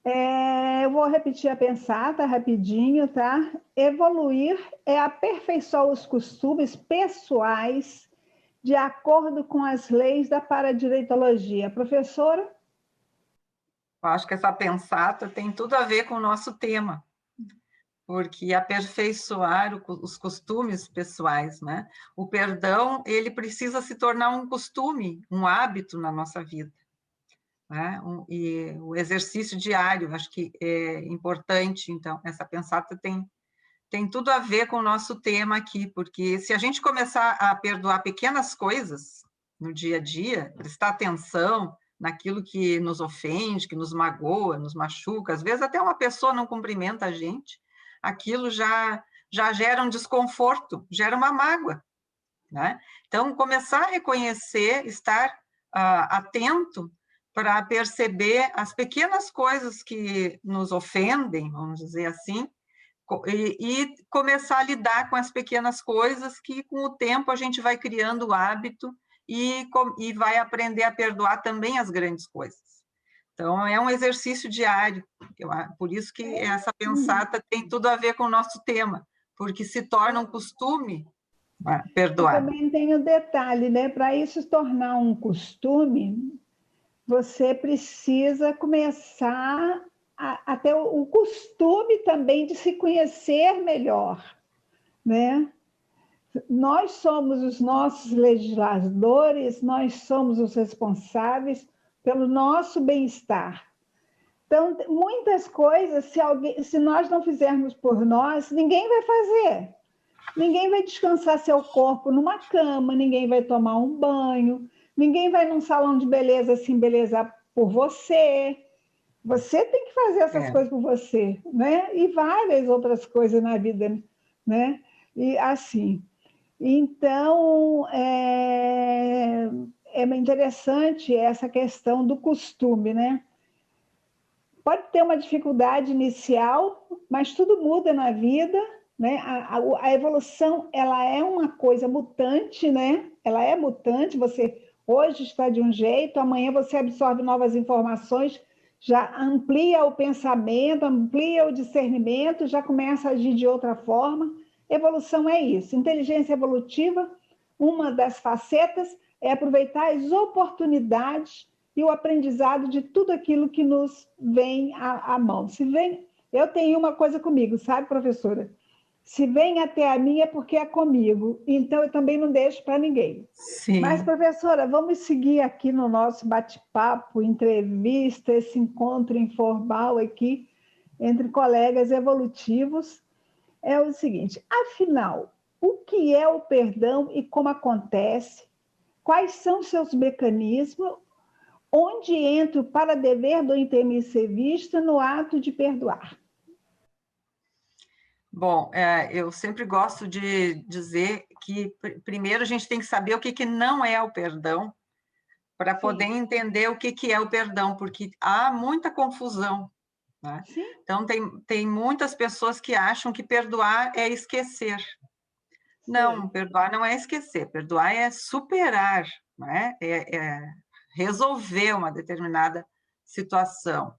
Eu vou repetir a pensata rapidinho, tá? Evoluir é aperfeiçoar os costumes pessoais de acordo com as leis da paradireitologia. Professora? Eu acho que essa pensata tem tudo a ver com o nosso tema, porque aperfeiçoar os costumes pessoais, né? O perdão, ele precisa se tornar um costume, um hábito na nossa vida, né? E o exercício diário, acho que é importante, então, essa pensata tem tudo a ver com o nosso tema aqui, porque se a gente começar a perdoar pequenas coisas no dia a dia, prestar atenção naquilo que nos ofende, que nos magoa, nos machuca, às vezes até uma pessoa não cumprimenta a gente, aquilo já gera um desconforto, gera uma mágoa, né? Então, começar a reconhecer, estar atento para perceber as pequenas coisas que nos ofendem, vamos dizer assim, e começar a lidar com as pequenas coisas que, com o tempo, a gente vai criando o hábito e vai aprender a perdoar também as grandes coisas. Então, é um exercício diário, por isso que essa pensata tem tudo a ver com o nosso tema, porque se torna um costume perdoar. E também tem o detalhe, né? Para isso se tornar um costume, você precisa começar a ter o costume também de se conhecer melhor, né? Nós somos os nossos legisladores, nós somos os responsáveis pelo nosso bem-estar. Então, muitas coisas, se nós não fizermos por nós, ninguém vai fazer. Ninguém vai descansar seu corpo numa cama, ninguém vai tomar um banho, ninguém vai num salão de beleza se embelezar por você. Você tem que fazer essas coisas por você, né? E várias outras coisas na vida, né? E assim. Então, é interessante essa questão do costume, né? Pode ter uma dificuldade inicial, mas tudo muda na vida, né? A evolução, ela é uma coisa mutante, né? Ela é mutante, você hoje está de um jeito, amanhã você absorve novas informações, já amplia o pensamento, amplia o discernimento, já começa a agir de outra forma. Evolução é isso. Inteligência evolutiva, uma das facetas é aproveitar as oportunidades e o aprendizado de tudo aquilo que nos vem à mão. Se vem, eu tenho uma coisa comigo, sabe, professora? Se vem até a mim é porque é comigo, então eu também não deixo para ninguém. Sim. Mas, professora, vamos seguir aqui no nosso bate-papo, entrevista, esse encontro informal aqui entre colegas evolutivos. É o seguinte, afinal, o que é o perdão e como acontece? Quais são seus mecanismos? Onde entra o para-dever do intermissivista no ato de perdoar? Bom, eu sempre gosto de dizer que, primeiro, a gente tem que saber o que não é o perdão, para poder entender o que é o perdão, porque há muita confusão, né? Então, tem muitas pessoas que acham que perdoar é esquecer. Não, perdoar não é esquecer, perdoar é superar, né? É resolver uma determinada situação.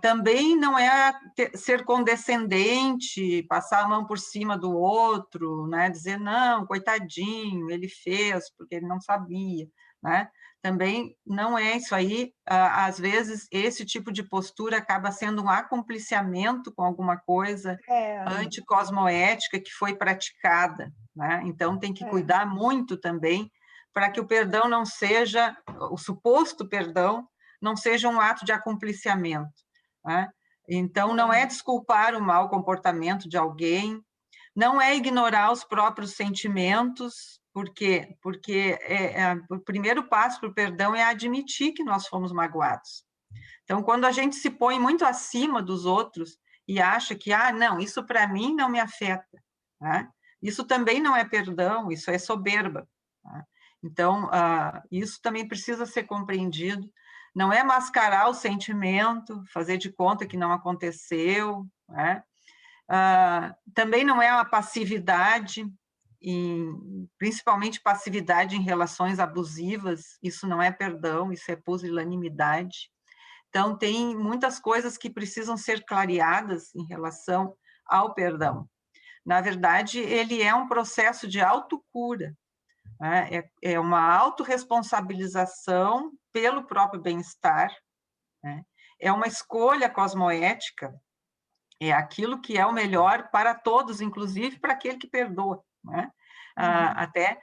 Também não é ser condescendente, passar a mão por cima do outro, né? Dizer, não, coitadinho, ele fez porque ele não sabia, né? Também não é isso aí. Às vezes, esse tipo de postura acaba sendo um acompliciamento com alguma coisa anticosmoética que foi praticada, né? Então, tem que cuidar muito também para que o perdão não seja, o suposto perdão, não seja um ato de acompliciamento, né? Então, não é desculpar o mau comportamento de alguém, não é ignorar os próprios sentimentos. Por quê? Porque o primeiro passo para o perdão é admitir que nós fomos magoados. Então, quando a gente se põe muito acima dos outros e acha que, não, isso para mim não me afeta, né? Isso também não é perdão, isso é soberba, né? Então, isso também precisa ser compreendido. Não é mascarar o sentimento, fazer de conta que não aconteceu, né? Também não é a passividade, principalmente passividade em relações abusivas, isso não é perdão, isso é pusilanimidade. Então, tem muitas coisas que precisam ser clareadas em relação ao perdão. Na verdade, ele é um processo de autocura, né? É uma autorresponsabilização pelo próprio bem-estar, né? É uma escolha cosmoética, é aquilo que é o melhor para todos, inclusive para aquele que perdoa, né? Até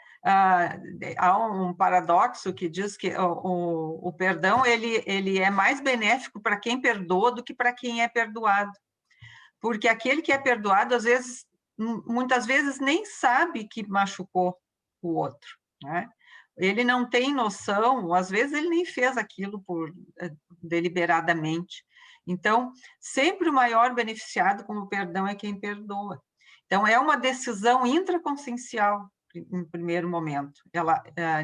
há um paradoxo que diz que o perdão ele é mais benéfico para quem perdoa do que para quem é perdoado, porque aquele que é perdoado, às vezes, muitas vezes nem sabe que machucou o outro, né? Ele não tem noção, às vezes ele nem fez aquilo deliberadamente. Então, sempre o maior beneficiado com o perdão é quem perdoa. Então, é uma decisão intraconsciencial, em primeiro momento.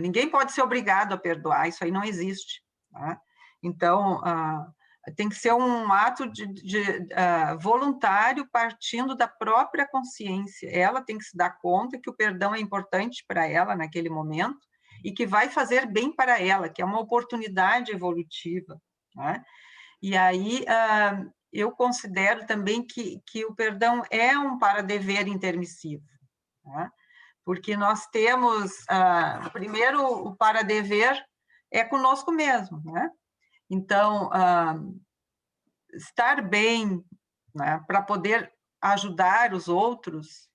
Ninguém pode ser obrigado a perdoar, isso aí não existe, tá? Então, tem que ser um ato voluntário, partindo da própria consciência. Ela tem que se dar conta que o perdão é importante para ela naquele momento e que vai fazer bem para ela, que é uma oportunidade evolutiva, né? E aí, eu considero também que o perdão é um para-dever intermissivo, né? Porque nós temos, primeiro, o para-dever é conosco mesmo, né? Então, estar bem, né, para poder ajudar os outros,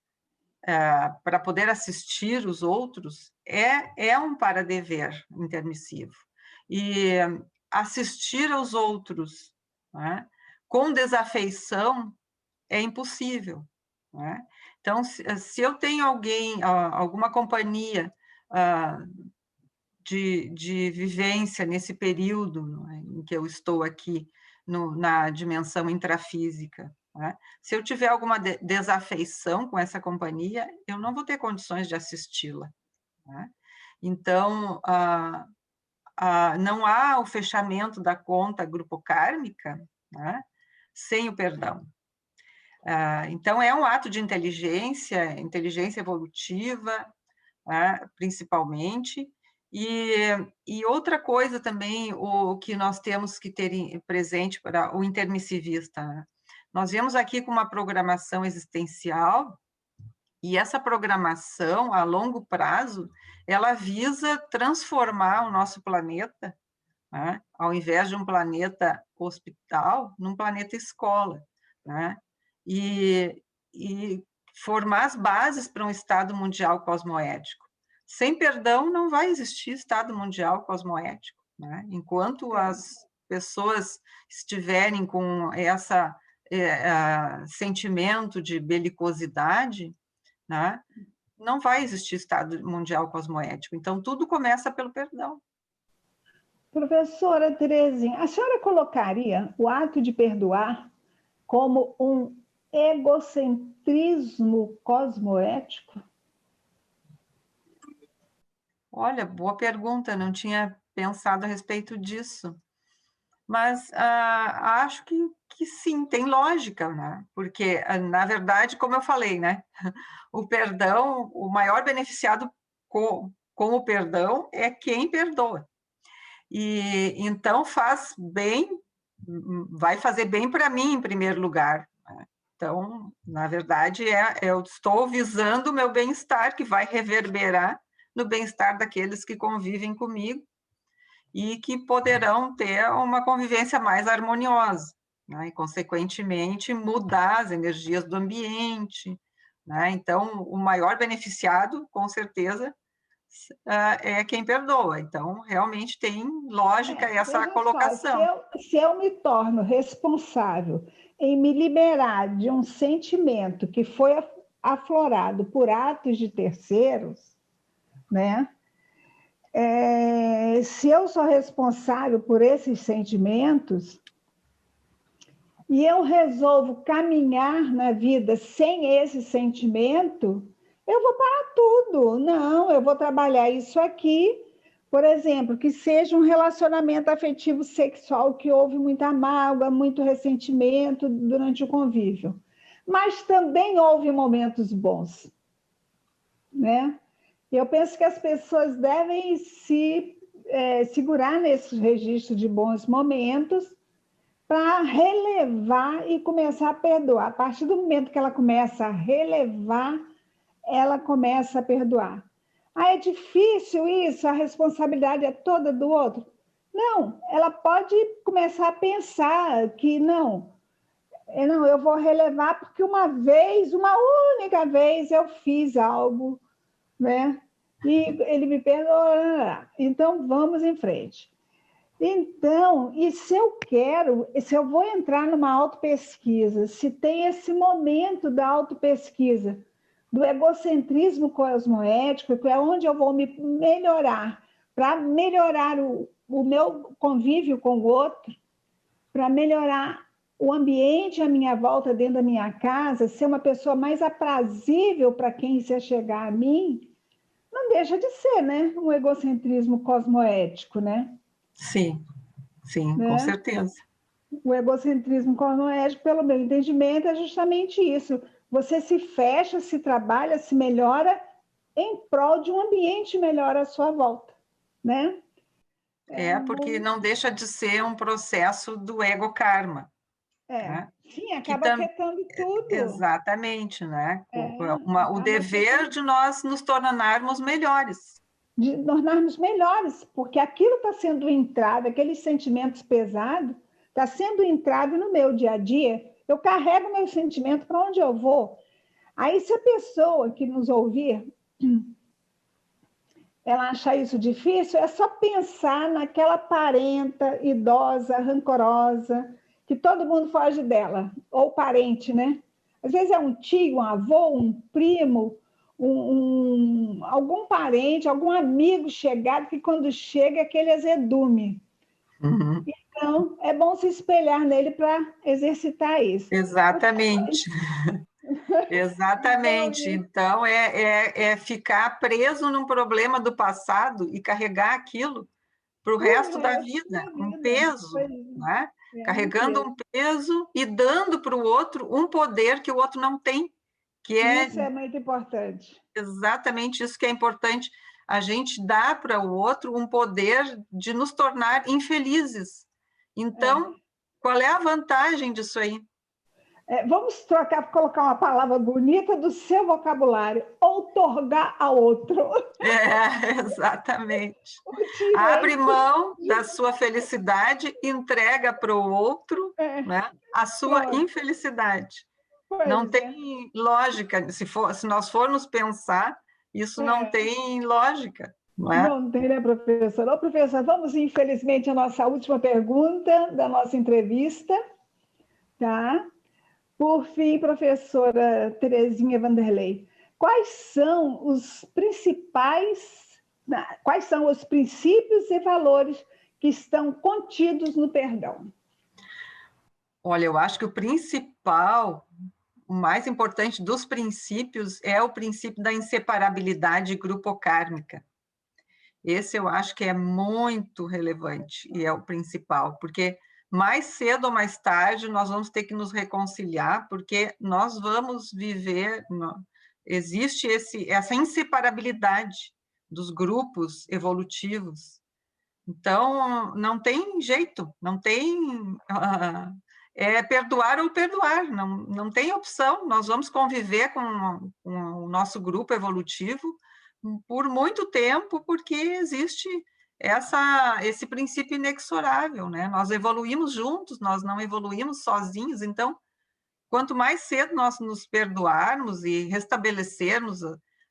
para poder assistir os outros, é um para-dever intermissivo. E assistir aos outros, né, com desafeição é impossível, né? Então, se eu tenho alguém, alguma companhia de vivência nesse período, né, em que eu estou aqui na dimensão intrafísica, né? Se eu tiver alguma desafeição com essa companhia, eu não vou ter condições de assisti-la, né? Então, não há o fechamento da conta grupocármica, né, sem o perdão. Então, é um ato de inteligência evolutiva, né, principalmente. E outra coisa também, o que nós temos que ter presente para o intermissivista, né? Nós viemos aqui com uma programação existencial, e essa programação, a longo prazo, ela visa transformar o nosso planeta, né, ao invés de um planeta hospital, num planeta escola, né? E formar as bases para um Estado mundial cosmoético. Sem perdão, não vai existir Estado mundial cosmoético, né? Enquanto as pessoas estiverem com esse sentimento de belicosidade, né, não vai existir Estado mundial cosmoético. Então, tudo começa pelo perdão. Professora Terezinha, a senhora colocaria o ato de perdoar como um egocentrismo cosmoético? Olha, boa pergunta, não tinha pensado a respeito disso. Mas acho que sim, tem lógica, né? Porque, na verdade, como eu falei, né? O perdão, o maior beneficiado com o perdão é quem perdoa. E então faz bem, vai fazer bem para mim em primeiro lugar, né? Então, na verdade, eu estou visando o meu bem-estar, que vai reverberar no bem-estar daqueles que convivem comigo e que poderão ter uma convivência mais harmoniosa, né? E, consequentemente, mudar as energias do ambiente, né? Então, o maior beneficiado, com certeza, é quem perdoa. Então, realmente tem lógica essa colocação. Só, se eu me torno responsável em me liberar de um sentimento que foi aflorado por atos de terceiros, né? Se eu sou responsável por esses sentimentos e eu resolvo caminhar na vida sem esse sentimento, eu vou parar tudo. Não, eu vou trabalhar isso aqui, por exemplo, que seja um relacionamento afetivo sexual que houve muita mágoa, muito ressentimento durante o convívio. Mas também houve momentos bons, né? Eu penso que as pessoas devem se segurar nesse registro de bons momentos, para relevar e começar a perdoar. A partir do momento que ela começa a relevar, ela começa a perdoar. Ah, é difícil isso, a responsabilidade é toda do outro. Não, ela pode começar a pensar que não, eu vou relevar porque uma única vez eu fiz algo, né? E ele me perdoou. Então, vamos em frente. Então, e se eu vou entrar numa autopesquisa, se tem esse momento da autopesquisa, do egocentrismo cosmoético, que é onde eu vou me melhorar, para melhorar o meu convívio com o outro, para melhorar o ambiente à minha volta, dentro da minha casa, ser uma pessoa mais aprazível para quem se chegar a mim, não deixa de ser, né? Um egocentrismo cosmoético, né? Sim, sim, né? Com certeza. O egocentrismo cosmoético, pelo meu entendimento, é justamente isso. Você se fecha, se trabalha, se melhora em prol de um ambiente melhor à sua volta, né? Porque não deixa de ser um processo do ego-karma. Né? Sim, acaba afetando tudo. Exatamente, né? O dever afetando. de nós nos tornarmos melhores. De tornarmos melhores, porque aquilo está sendo entrado, aqueles sentimentos pesados, está sendo entrado no meu dia a dia, eu carrego meu sentimento para onde eu vou. Aí, se a pessoa que nos ouvir, ela achar isso difícil, é só pensar naquela parenta idosa, rancorosa, que todo mundo foge dela, ou parente, né? Às vezes é um tio, um avô, um primo, algum parente, algum amigo chegado, que quando chega é aquele azedume. Uhum. Então, é bom se espelhar nele para exercitar isso. Exatamente. Exatamente. Então, é ficar preso num problema do passado e carregar aquilo para o resto da vida, um peso, né? Carregando um peso e dando para o outro um poder que o outro não tem. Isso é muito importante. Exatamente isso que é importante. A gente dá para o outro um poder de nos tornar infelizes. Então, qual é a vantagem disso aí? Vamos trocar, colocar uma palavra bonita do seu vocabulário, outorgar a outro. Exatamente. Abre mão da sua felicidade, entrega para o outro, né, a sua infelicidade. Não tem lógica. Se nós formos pensar, isso não tem lógica. Não é? Não tem, né, professora? Ô, professora, vamos, infelizmente, à nossa última pergunta da nossa entrevista. Tá? Por fim, professora Terezinha Vanderlei, quais são os princípios e valores que estão contidos no perdão? Olha, eu acho que o principal, o mais importante dos princípios é o princípio da inseparabilidade grupo-kármica. Esse eu acho que é muito relevante e é o principal, porque mais cedo ou mais tarde nós vamos ter que nos reconciliar, porque nós vamos viver, existe essa inseparabilidade dos grupos evolutivos. Então, não tem jeito, não tem... é perdoar ou perdoar, não tem opção. Nós vamos conviver com o nosso grupo evolutivo por muito tempo, porque existe esse princípio inexorável, né? Nós evoluímos juntos, nós não evoluímos sozinhos, então, quanto mais cedo nós nos perdoarmos e restabelecermos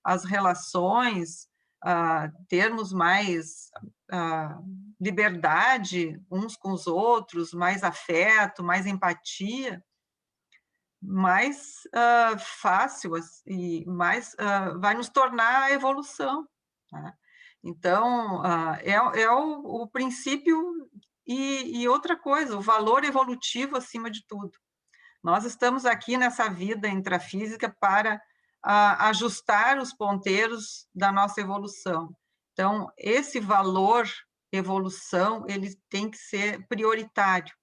as relações, termos mais liberdade uns com os outros, mais afeto, mais empatia, mais fácil e mais vai nos tornar a evolução. Tá? Então, é o princípio e outra coisa, o valor evolutivo acima de tudo. Nós estamos aqui nessa vida intrafísica para ajustar os ponteiros da nossa evolução. Então, esse valor evolução, ele tem que ser prioritário.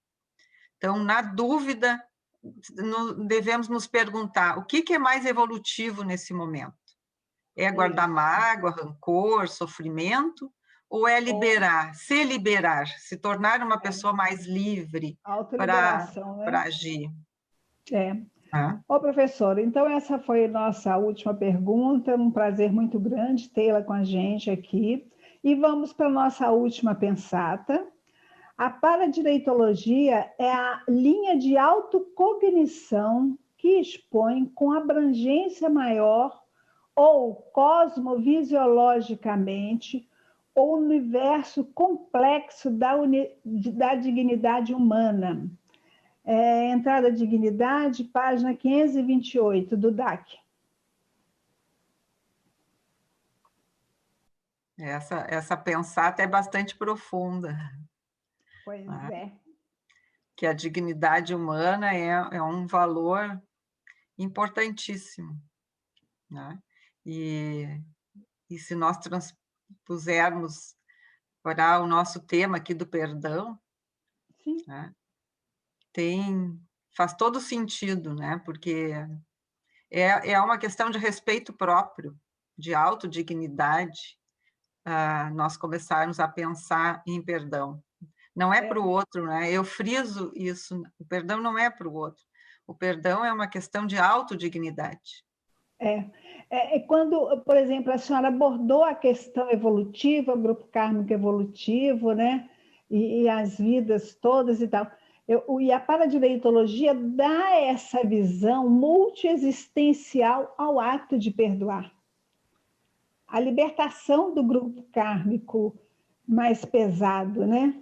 Então, na dúvida, devemos nos perguntar o que é mais evolutivo nesse momento? É guardar mágoa, rancor, sofrimento? Ou é liberar, se tornar uma pessoa mais livre para Autoliberação, né? agir. É. Ah. Ô, professora, então essa foi a nossa última pergunta, um prazer muito grande tê-la com a gente aqui. E vamos para a nossa última pensata. A paradireitologia é a linha de autocognição que expõe com abrangência maior ou cosmovisiologicamente o universo complexo da dignidade humana. Entrada Dignidade, página 528 do DAC. Essa pensata é bastante profunda. Pois né? é. Que a dignidade humana é um valor importantíssimo. Né? E se nós transpusermos para o nosso tema aqui do perdão, Sim. né? Faz todo sentido, né? Porque é uma questão de respeito próprio, de autodignidade, nós começarmos a pensar em perdão. Não é para o outro, né? Eu friso isso, o perdão não é para o outro. O perdão é uma questão de autodignidade. Quando, por exemplo, a senhora abordou a questão evolutiva, o grupo kármico evolutivo, né? E as vidas todas e tal. E a paradireitologia dá essa visão multiexistencial ao ato de perdoar. A libertação do grupo kármico mais pesado, né?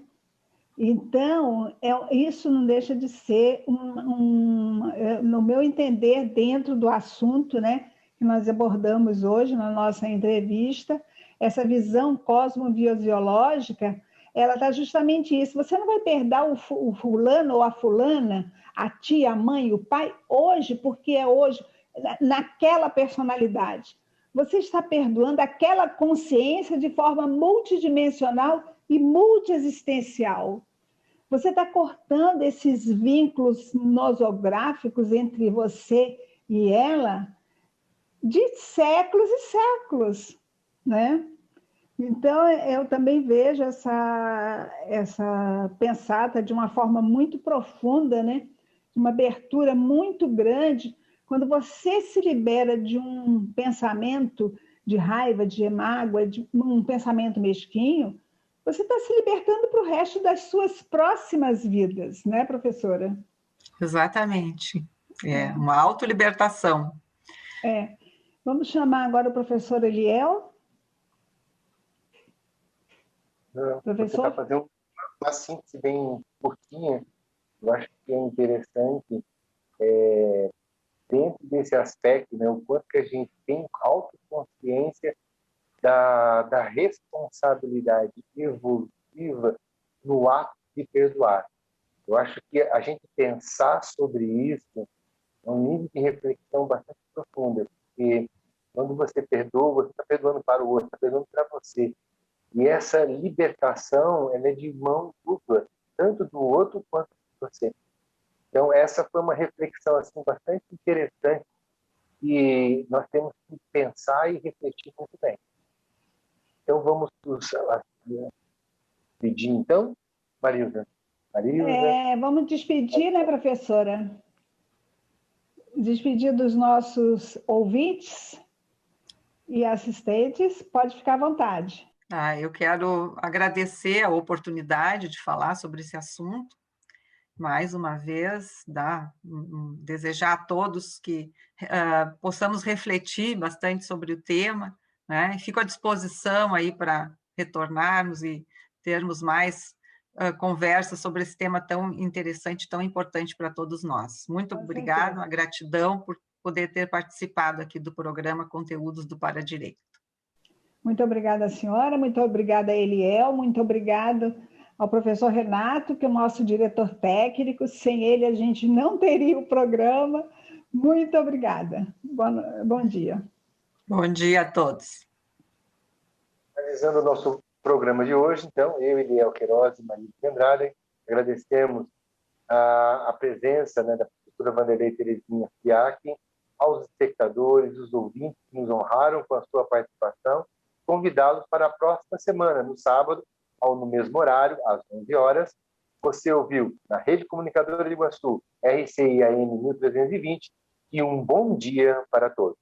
Então, isso não deixa de ser, no meu entender, dentro do assunto, né, que nós abordamos hoje na nossa entrevista, essa visão cosmobiosiológica, ela está justamente isso. Você não vai perdoar o fulano ou a fulana, a tia, a mãe, o pai, hoje, porque é hoje, naquela personalidade. Você está perdoando aquela consciência de forma multidimensional e multiexistencial. Você está cortando esses vínculos nosográficos entre você e ela de séculos e séculos, né? Então, eu também vejo essa pensata de uma forma muito profunda, né? Uma abertura muito grande, quando você se libera de um pensamento de raiva, de mágoa, de um pensamento mesquinho, você está se libertando para o resto das suas próximas vidas, né, professora? Exatamente. Uma autolibertação. Vamos chamar agora o professor Eliel. Você está fazendo uma síntese bem curtinha. Eu acho que é interessante, dentro desse aspecto, né, o quanto que a gente tem autoconsciência da responsabilidade evolutiva no ato de perdoar. Eu acho que a gente pensar sobre isso é um nível de reflexão bastante profunda, porque quando você perdoa, você está perdoando para o outro, está perdoando para você. E essa libertação, ela é de mão dupla, tanto do outro quanto de você. Então, essa foi uma reflexão assim, bastante interessante e nós temos que pensar e refletir muito bem. Então, vamos pedir, então, Marilda. Vamos despedir, né, professora? Despedir dos nossos ouvintes e assistentes. Pode ficar à vontade. Eu quero agradecer a oportunidade de falar sobre esse assunto. Mais uma vez, desejar a todos que possamos refletir bastante sobre o tema, né? Fico à disposição aí para retornarmos e termos mais conversas sobre esse tema tão interessante, tão importante para todos nós. Muito obrigada, a gratidão por poder ter participado aqui do programa Conteúdos do Paradireito. Muito obrigada, senhora, muito obrigada, Eliel, muito obrigada ao professor Renato, que é o nosso diretor técnico. Sem ele, a gente não teria o programa. Muito obrigada. Bom dia. Bom dia a todos. Finalizando o nosso programa de hoje, então, eu, Eliel Queiroz e Maria de Andrade, agradecemos a presença, né, da professora Vanderlei Terezinha Fiac, aos espectadores, os ouvintes que nos honraram com a sua participação. convidá-los para a próxima semana, no sábado, no mesmo horário, às 11 horas. Você ouviu na Rede Comunicadora de Iguaçu, RCI AM 1320, e um bom dia para todos.